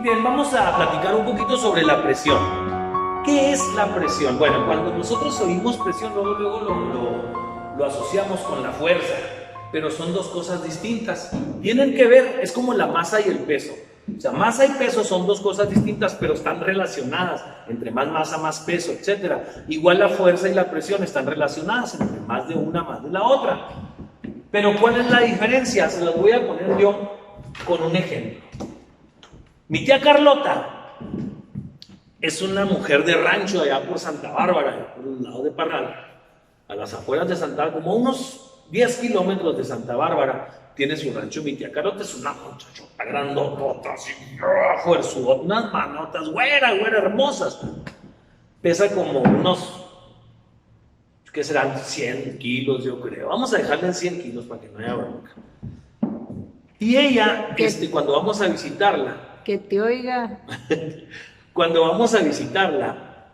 Bien, vamos a platicar un poquito sobre la presión. ¿Qué es la presión? Bueno, cuando nosotros oímos presión, luego lo asociamos con la fuerza, pero son dos cosas distintas. Tienen que ver, es como la masa y el peso. O sea, masa y peso son dos cosas distintas, pero están relacionadas. Entre más masa, más peso, etc. Igual la fuerza y la presión están relacionadas, entre más de una, más de la otra. Pero ¿cuál es la diferencia? Se las voy a poner yo con un ejemplo. Mi tía Carlota es una mujer de rancho allá por Santa Bárbara, por el lado de Parral, a las afueras de Santa Bárbara, como unos 10 kilómetros de Santa Bárbara, tiene su rancho. Mi tía Carlota es una muchachota grandotota, así, fuerzudota, unas manotas, güera, hermosas. Pesa como unos, ¿qué serán? 100 kilos, yo creo. Vamos a dejarle en 100 kilos para que no haya bronca. Y ella, cuando vamos a visitarla, que te oiga. Cuando vamos a visitarla,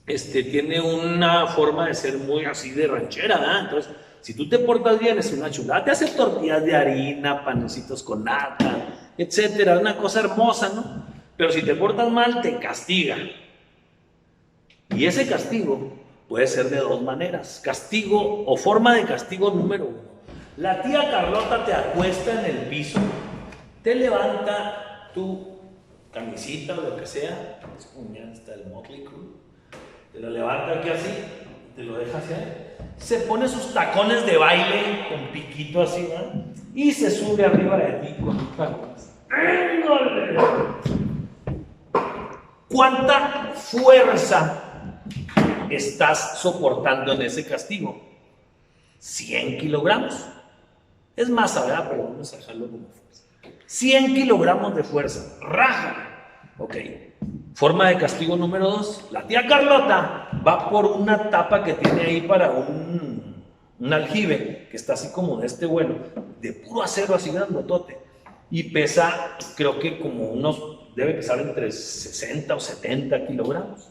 tiene una forma de ser muy así de ranchera, ¿verdad? Entonces, si tú te portas bien, es una chulada. Te hace tortillas de harina, panecitos con nata, etcétera. Una cosa hermosa, ¿no? Pero si te portas mal, te castiga. Y ese castigo puede ser de dos maneras. Castigo o forma de castigo número uno. La tía Carlota te acuesta en el piso, te levanta tu camisita o lo que sea, es como ya está el Motley Crue, te lo levanta aquí así, te lo deja así, se pone sus tacones de baile con piquito así, ¿no? Y se sube arriba de ti con tus tacones. ¡Éndole! ¿Cuánta fuerza estás soportando en ese castigo? 100 kilogramos. Es masa, ¿verdad? Pero vamos a dejarlo como fuerza. 100 kilogramos de fuerza. Raja. Ok. Forma de castigo número 2. La tía Carlota va por una tapa que tiene ahí para un aljibe, que está así como de este vuelo, de puro acero así grandotote. Y pesa, creo que como debe pesar entre 60 o 70 kilogramos.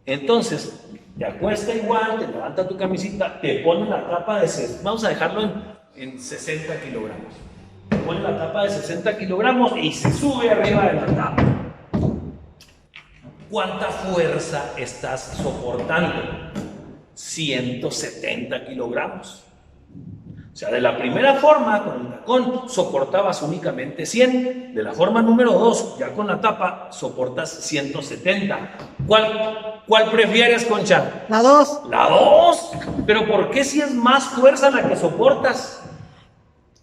Entonces, te acuesta igual, te levanta tu camisita, te pone la tapa vamos a dejarlo en 60 kilogramos. Te pone la tapa de 60 kilogramos y se sube arriba de la tapa. ¿Cuánta fuerza estás soportando? 170 kilogramos. O sea, de la primera forma, con el tacón, soportabas únicamente 100. De la forma número 2, ya con la tapa, soportas 170. ¿Cuál prefieres, Concha? La 2. La 2. ¿Pero por qué si es más fuerza la que soportas?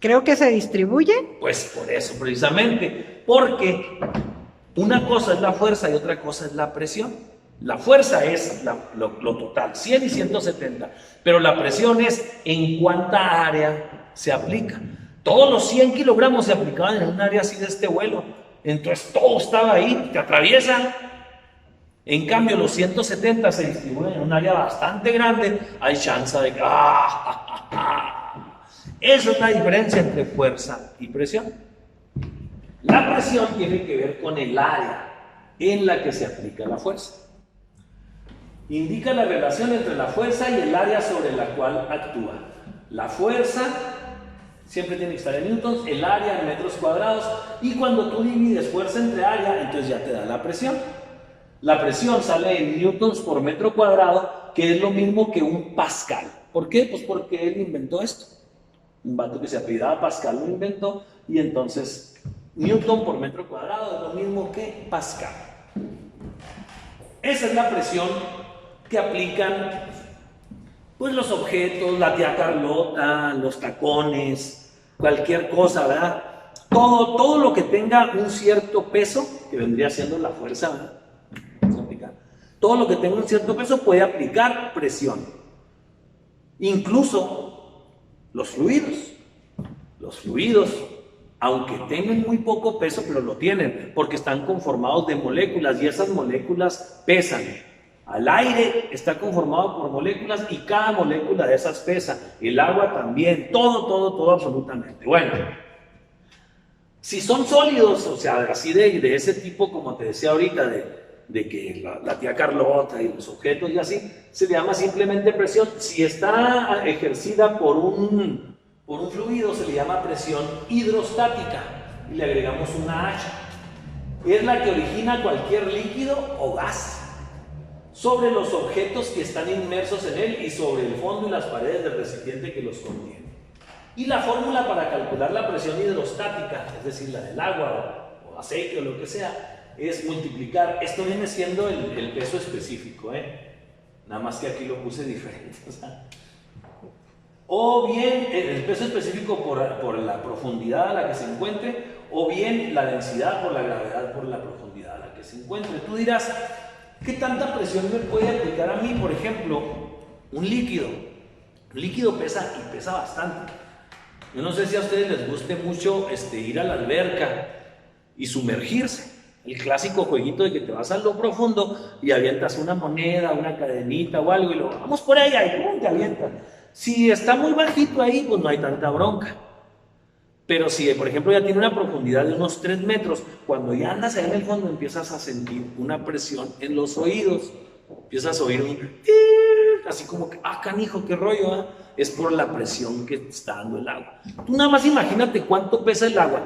Creo que se distribuye. Pues por eso, precisamente. Porque una cosa es la fuerza y otra cosa es la presión. La fuerza es lo total, 100 y 170, pero la presión es en cuánta área se aplica. Todos los 100 kilogramos se aplicaban en un área así de este vuelo, entonces todo estaba ahí, te atraviesa. En cambio, los 170 se distribuyen en un área bastante grande, hay chance de que... Esa es la diferencia entre fuerza y presión. La presión tiene que ver con el área en la que se aplica la fuerza. Indica la relación entre la fuerza y el área sobre la cual actúa. La fuerza siempre tiene que estar en newtons, el área en metros cuadrados, y cuando tú divides fuerza entre área, entonces ya te da la presión. La presión sale en newtons por metro cuadrado, que es lo mismo que un pascal. ¿Por qué? Pues porque él inventó esto. Un vato que se apellidaba Pascal lo inventó, y entonces newton por metro cuadrado es lo mismo que pascal. Esa es la presión que aplican pues los objetos, la tía Carlota, los tacones, cualquier cosa, ¿verdad? Todo lo que tenga un cierto peso, que vendría siendo la fuerza, ¿verdad? Vamos a aplicar. Todo lo que tenga un cierto peso puede aplicar presión. Incluso los fluidos. Los fluidos, aunque tengan muy poco peso, pero lo tienen, porque están conformados de moléculas, y esas moléculas pesan. Al aire está conformado por moléculas, y cada molécula de esas pesa. El agua también, todo absolutamente. Bueno, si son sólidos, o sea, así de ese tipo, como te decía ahorita, de que la tía Carlota y los objetos y así, se le llama simplemente presión. Si está ejercida por un fluido, se le llama presión hidrostática, y le agregamos una H. es la que origina cualquier líquido o gas sobre los objetos que están inmersos en él y sobre el fondo y las paredes del recipiente que los contiene. Y la fórmula para calcular la presión hidrostática, es decir, la del agua o aceite o lo que sea, es multiplicar. Esto viene siendo el peso específico, nada más que aquí lo puse diferente. O bien el peso específico por la profundidad a la que se encuentre, o bien la densidad por la gravedad por la profundidad a la que se encuentre. Tú dirás, ¿qué tanta presión me puede aplicar a mí? Por ejemplo, un líquido. Un líquido pesa y pesa bastante. Yo no sé si a ustedes les guste mucho ir a la alberca y sumergirse. El clásico jueguito de que te vas a lo profundo y avientas una moneda, una cadenita o algo y luego vamos por allá y ¡pum! Te avientas. Si está muy bajito ahí, pues no hay tanta bronca. Pero si, por ejemplo, ya tiene una profundidad de unos 3 metros, cuando ya andas allá en el fondo empiezas a sentir una presión en los oídos. Empiezas a oír un así como que, canijo, qué rollo, ¿eh? Es por la presión que está dando el agua. Tú nada más imagínate cuánto pesa el agua.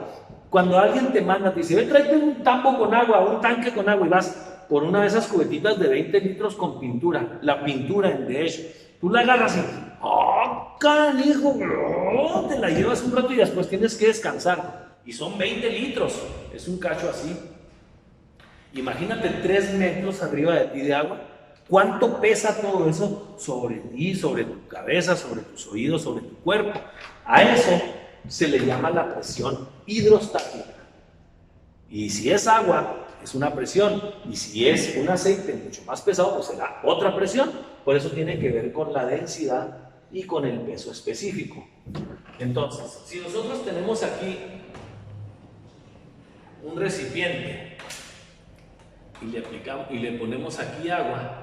Cuando alguien te manda, te dice, ve, tráete un tambo con agua, un tanque con agua, y vas por una de esas cubetitas de 20 litros con pintura, la pintura en de hecho. Tú la agarras y, canijo, bro, te la llevas un rato y después tienes que descansar. Y son 20 litros, es un cacho así. Imagínate 3 metros arriba de ti de agua. ¿Cuánto pesa todo eso sobre ti, sobre tu cabeza, sobre tus oídos, sobre tu cuerpo? A eso se le llama la presión hidrostática. Y si es agua, es una presión. Y si es un aceite mucho más pesado, pues será otra presión. Por eso tiene que ver con la densidad y con el peso específico. Entonces, si nosotros tenemos aquí un recipiente y le ponemos aquí agua,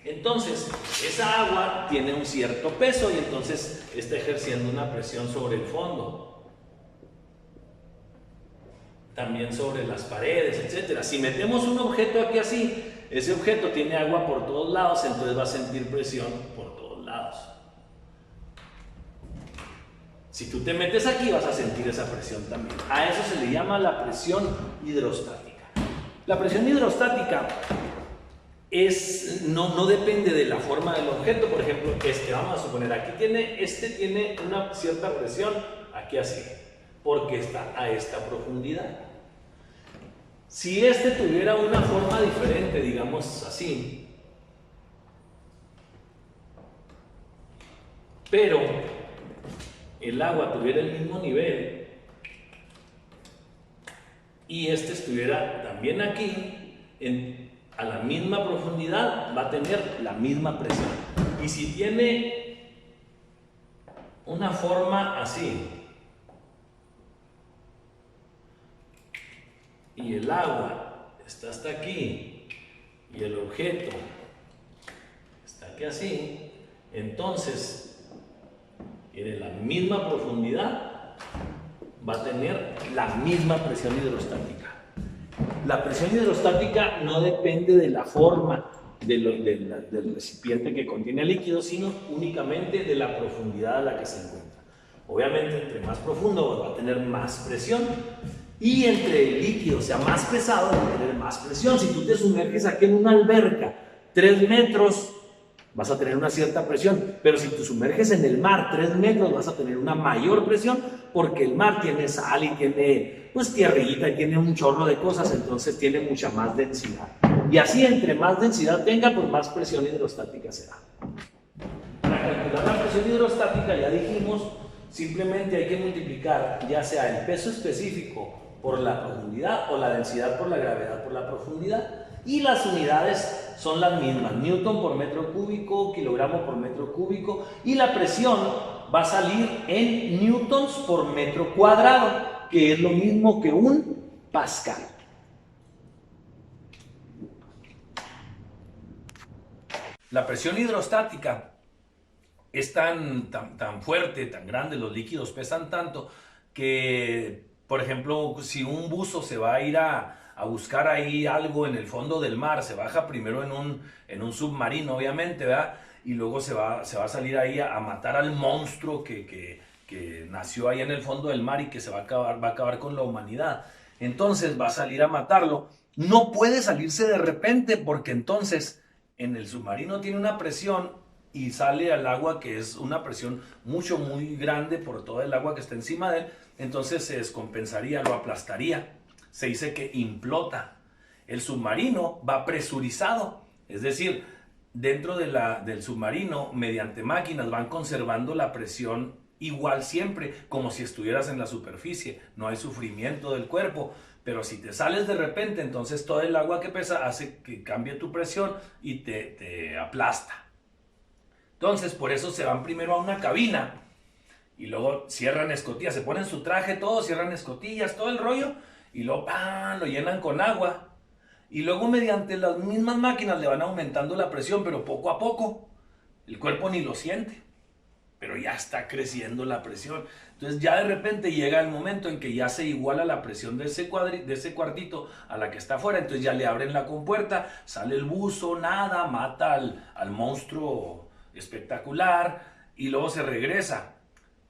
entonces esa agua tiene un cierto peso y entonces está ejerciendo una presión sobre el fondo, también sobre las paredes, etc. Si metemos un objeto aquí así, ese objeto tiene agua por todos lados, entonces va a sentir presión por todos lados. Si tú te metes aquí vas a sentir esa presión también. A eso se le llama la presión hidrostática. La presión hidrostática no depende de la forma del objeto. Por ejemplo, vamos a suponer, aquí tiene una cierta presión, aquí así, porque está a esta profundidad. Si tuviera una forma diferente, digamos así, pero el agua tuviera el mismo nivel y estuviera también aquí, a la misma profundidad, va a tener la misma presión. Y si tiene una forma así y el agua está hasta aquí y el objeto está aquí así, entonces tiene la misma profundidad, va a tener la misma presión hidrostática. La presión hidrostática no depende de la forma del recipiente que contiene el líquido, sino únicamente de la profundidad a la que se encuentra. Obviamente, entre más profundo va a tener más presión, y entre el líquido sea más pesado va a tener más presión. Si tú te sumerges aquí en una alberca 3 metros, vas a tener una cierta presión, pero si te sumerges en el mar 3 metros vas a tener una mayor presión, porque el mar tiene sal y tiene tierrita y tiene un chorro de cosas, entonces tiene mucha más densidad. Y así, entre más densidad tenga, pues más presión hidrostática será. Para calcular la presión hidrostática, ya dijimos, simplemente hay que multiplicar ya sea el peso específico por la profundidad o la densidad por la gravedad por la profundidad. Y las unidades son las mismas, newton por metro cúbico, kilogramo por metro cúbico, y la presión va a salir en newtons por metro cuadrado, que es lo mismo que un pascal. La presión hidrostática es tan fuerte, tan grande, los líquidos pesan tanto, que, por ejemplo, si un buzo se va a ir a buscar ahí algo en el fondo del mar, se baja primero en un submarino, obviamente, ¿verdad? Y luego se va a salir ahí a matar al monstruo que nació ahí en el fondo del mar y que se va a acabar con la humanidad. entonces va a salir a matarlo. No puede salirse de repente porque entonces en el submarino tiene una presión y sale al agua que es una presión muy grande por todo el agua que está encima de él, entonces se descompensaría, lo aplastaría. Se dice que implota. El submarino va presurizado, es decir, dentro del submarino, mediante máquinas, van conservando la presión igual siempre, como si estuvieras en la superficie. No hay sufrimiento del cuerpo, pero si te sales de repente, entonces todo el agua que pesa hace que cambie tu presión y te aplasta. Entonces, por eso se van primero a una cabina y luego cierran escotillas, se ponen su traje, todo, cierran escotillas, todo el rollo, y luego ¡pam!, lo llenan con agua. Y luego mediante las mismas máquinas le van aumentando la presión, pero poco a poco. El cuerpo ni lo siente, pero ya está creciendo la presión. Entonces ya de repente llega el momento en que ya se iguala la presión de ese cuartito a la que está afuera. Entonces ya le abren la compuerta, sale el buzo, nada, mata al monstruo espectacular y luego se regresa.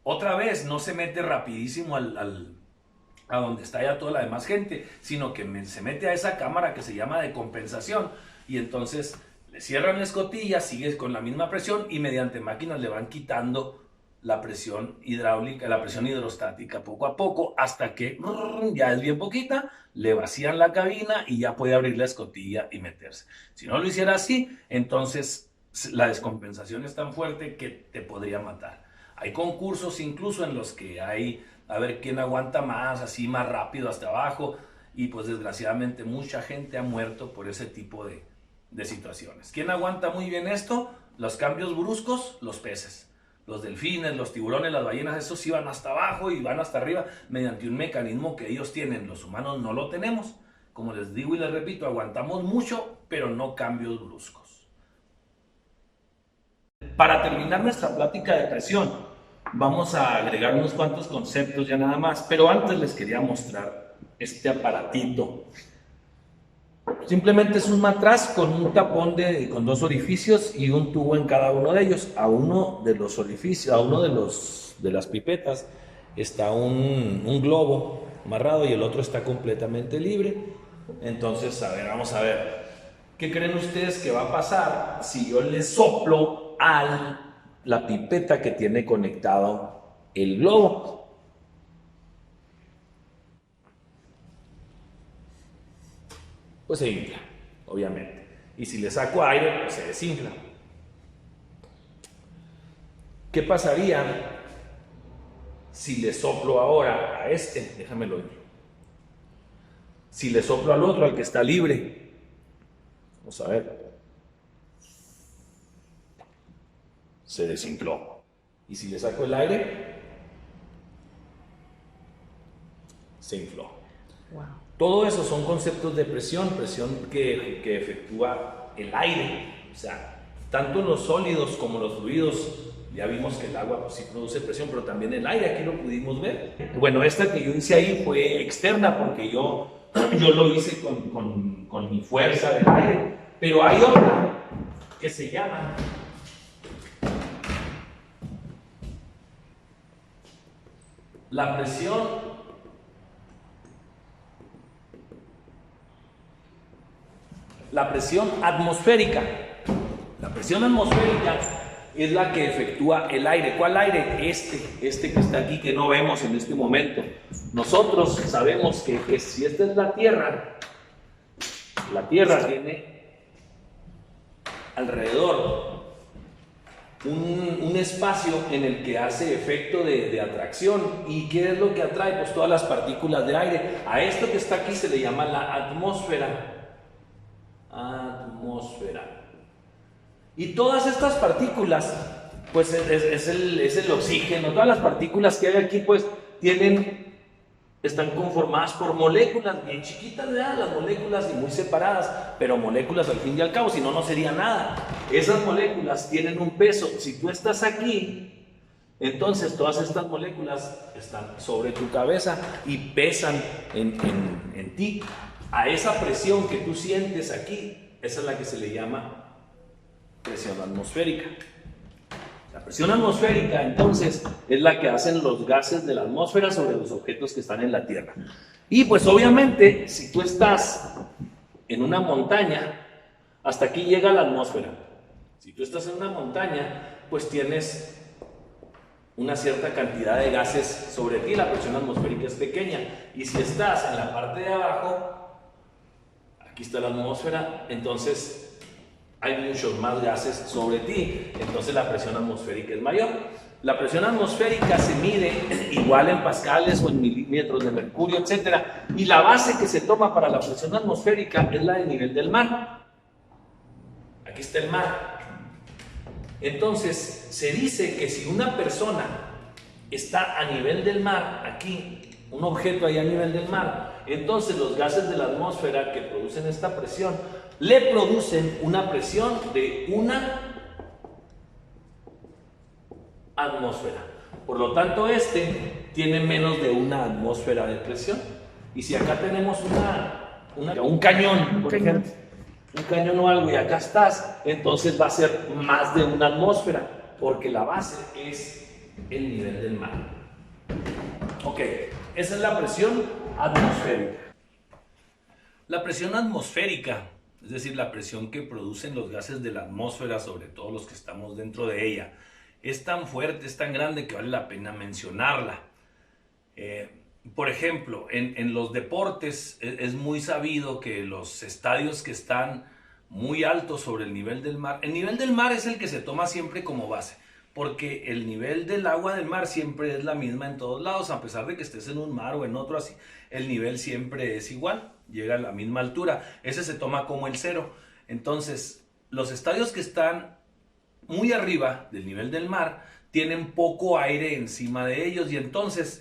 Otra vez no se mete rapidísimo a donde está ya toda la demás gente, sino que se mete a esa cámara que se llama de compensación y entonces le cierran la escotilla, sigue con la misma presión y mediante máquinas le van quitando la presión hidráulica, la presión hidrostática poco a poco hasta que ya es bien poquita, le vacían la cabina y ya puede abrir la escotilla y meterse. Si no lo hiciera así, entonces la descompensación es tan fuerte que te podría matar. Hay concursos incluso en los que hay a ver quién aguanta más, así más rápido hasta abajo, y pues desgraciadamente mucha gente ha muerto por ese tipo de situaciones. ¿Quién aguanta muy bien esto? Los cambios bruscos, los peces. Los delfines, los tiburones, las ballenas, esos sí van hasta abajo y van hasta arriba mediante un mecanismo que ellos tienen. Los humanos no lo tenemos. Como les digo y les repito, aguantamos mucho, pero no cambios bruscos. Para terminar nuestra plática de presión, vamos a agregar unos cuantos conceptos ya nada más, pero antes les quería mostrar este aparatito. Simplemente es un matraz con un tapón con dos orificios y un tubo en cada uno de ellos. A uno de los orificios, a uno de las pipetas está un globo amarrado y el otro está completamente libre. Entonces, a ver, vamos a ver. ¿Qué creen ustedes que va a pasar si yo le soplo a la pipeta que tiene conectado el globo? Pues se infla, obviamente. Y si le saco aire, pues se desinfla. ¿Qué pasaría si le soplo ahora a este? Déjamelo ir. Si le soplo al otro, al que está libre. Vamos a ver. Se desinfló. Y si le saco el aire, se infló. Wow. Todo eso son conceptos de presión que efectúa el aire. O sea, tanto los sólidos como los fluidos, ya vimos que el agua pues, sí produce presión, pero también el aire, aquí lo pudimos ver. Bueno, esta que yo hice ahí fue externa porque yo lo hice con mi fuerza del aire, pero hay otra que se llama la presión atmosférica. La presión atmosférica es la que efectúa el aire. ¿Cuál aire? Este que está aquí, que no vemos en este momento. Nosotros sabemos que si esta es la Tierra tiene alrededor un espacio en el que hace efecto de atracción. ¿Y qué es lo que atrae? Pues todas las partículas de aire. A esto que está aquí se le llama la atmósfera. Y todas estas partículas, pues es el oxígeno. Todas las partículas que hay aquí, pues están conformadas por moléculas bien chiquitas, ¿verdad? Las moléculas y muy separadas, pero moléculas al fin y al cabo, si no, no sería nada. Esas moléculas tienen un peso. Si tú estás aquí, entonces todas estas moléculas están sobre tu cabeza y pesan en ti. A esa presión que tú sientes aquí, esa es la que se le llama presión atmosférica. La presión atmosférica, entonces, es la que hacen los gases de la atmósfera sobre los objetos que están en la Tierra. Y pues obviamente, si tú estás en una montaña, hasta aquí llega la atmósfera. Si tú estás en una montaña, pues tienes una cierta cantidad de gases sobre ti, la presión atmosférica es pequeña. Y si estás en la parte de abajo, aquí está la atmósfera, entonces hay muchos más gases sobre ti, entonces la presión atmosférica es mayor. La presión atmosférica se mide igual en pascales o en milímetros de mercurio, etc. Y la base que se toma para la presión atmosférica es la del nivel del mar. Aquí está el mar. Entonces, se dice que si una persona está a nivel del mar, aquí, un objeto ahí a nivel del mar, entonces los gases de la atmósfera que producen esta presión, le producen una presión de una atmósfera. Por lo tanto, este tiene menos de una atmósfera de presión. Y si acá tenemos un cañón, por ejemplo, un cañón o algo, y acá estás, entonces va a ser más de una atmósfera, porque la base es el nivel del mar. Ok, esa es la presión atmosférica. La presión atmosférica, es decir, la presión que producen los gases de la atmósfera sobre todos los que estamos dentro de ella, es tan fuerte, es tan grande que vale la pena mencionarla. Por ejemplo, en los deportes es muy sabido que los estadios que están muy altos sobre el nivel del mar es el que se toma siempre como base, porque el nivel del agua del mar siempre es la misma en todos lados, a pesar de que estés en un mar o en otro así, el nivel siempre es igual, llega a la misma altura, ese se toma como el cero. Entonces, los estadios que están muy arriba del nivel del mar tienen poco aire encima de ellos y entonces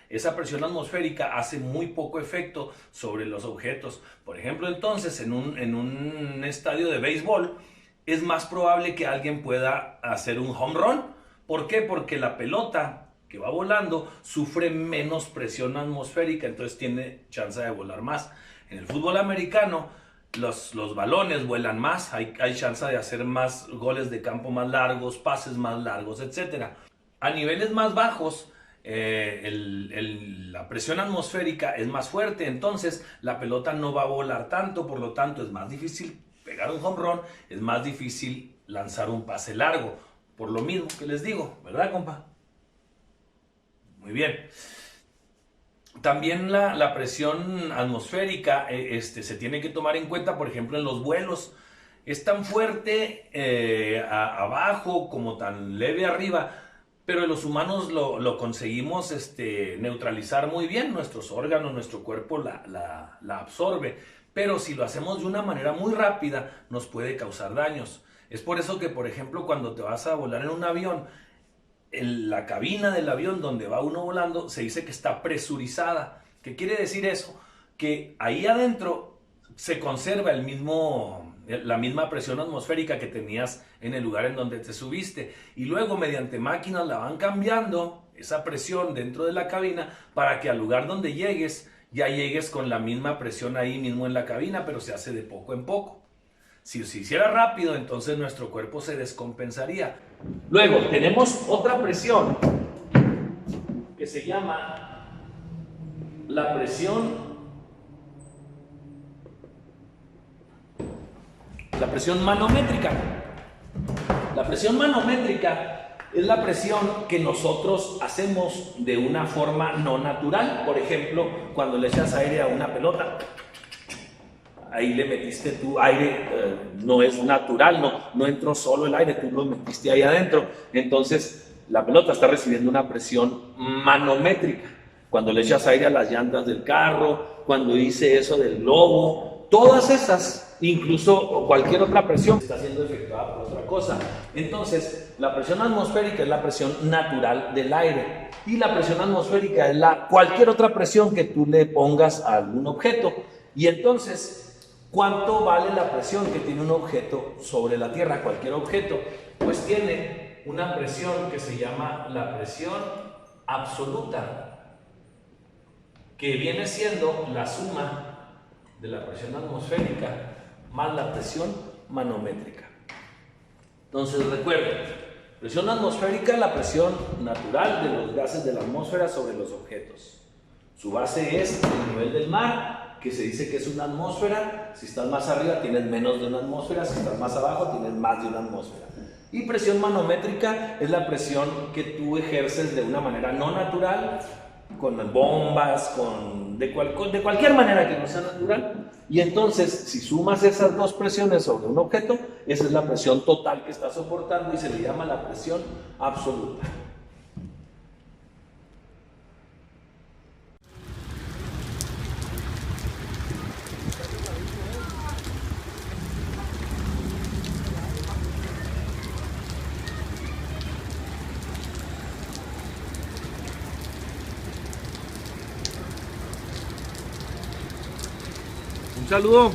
esa presión atmosférica hace muy poco efecto sobre los objetos. Por ejemplo, entonces en un estadio de béisbol es más probable que alguien pueda hacer un home run. ¿Por qué? Porque la pelota que va volando sufre menos presión atmosférica, entonces tiene chance de volar más. En el fútbol americano los balones vuelan más, hay chance de hacer más goles de campo más largos, pases más largos, etc. A niveles más bajos, la presión atmosférica es más fuerte, entonces la pelota no va a volar tanto, por lo tanto es más difícil pegar un home run, es más difícil lanzar un pase largo, por lo mismo que les digo, ¿verdad, compa? Muy bien. También la presión atmosférica se tiene que tomar en cuenta, por ejemplo, en los vuelos. Es tan fuerte abajo como tan leve arriba, pero los humanos lo conseguimos neutralizar muy bien. Nuestros órganos, nuestro cuerpo la absorbe. Pero si lo hacemos de una manera muy rápida, nos puede causar daños. Es por eso que, por ejemplo, cuando te vas a volar en un avión, la cabina del avión donde va uno volando se dice que está presurizada. ¿Qué quiere decir eso? Que ahí adentro se conserva la misma presión atmosférica que tenías en el lugar en donde te subiste y luego mediante máquinas la van cambiando esa presión dentro de la cabina para que al lugar donde llegues ya llegues con la misma presión ahí mismo en la cabina, pero se hace de poco en poco. Si se hiciera rápido, entonces nuestro cuerpo se descompensaría. Luego tenemos otra presión que se llama la presión manométrica. La presión manométrica es la presión que nosotros hacemos de una forma no natural. Por ejemplo, cuando le echas aire a una pelota, ahí le metiste tu aire, no es natural, no entró solo el aire, tú lo metiste ahí adentro. Entonces, la pelota está recibiendo una presión manométrica. Cuando le echas aire a las llantas del carro, cuando hice eso del globo, todas esas, incluso cualquier otra presión, está siendo efectuada por otra cosa. Entonces, la presión atmosférica es la presión natural del aire. Y la presión atmosférica es cualquier otra presión que tú le pongas a algún objeto. Y entonces, ¿cuánto vale la presión que tiene un objeto sobre la Tierra? Cualquier objeto, pues tiene una presión que se llama la presión absoluta, que viene siendo la suma de la presión atmosférica más la presión manométrica. Entonces recuerden, presión atmosférica es la presión natural de los gases de la atmósfera sobre los objetos. Su base es el nivel del mar, que se dice que es una atmósfera. Si estás más arriba tienes menos de una atmósfera, si estás más abajo tienes más de una atmósfera. Y presión manométrica es la presión que tú ejerces de una manera no natural, con bombas, de cualquier manera que no sea natural. Y entonces, si sumas esas dos presiones sobre un objeto, esa es la presión total que está soportando y se le llama la presión absoluta. Un saludo.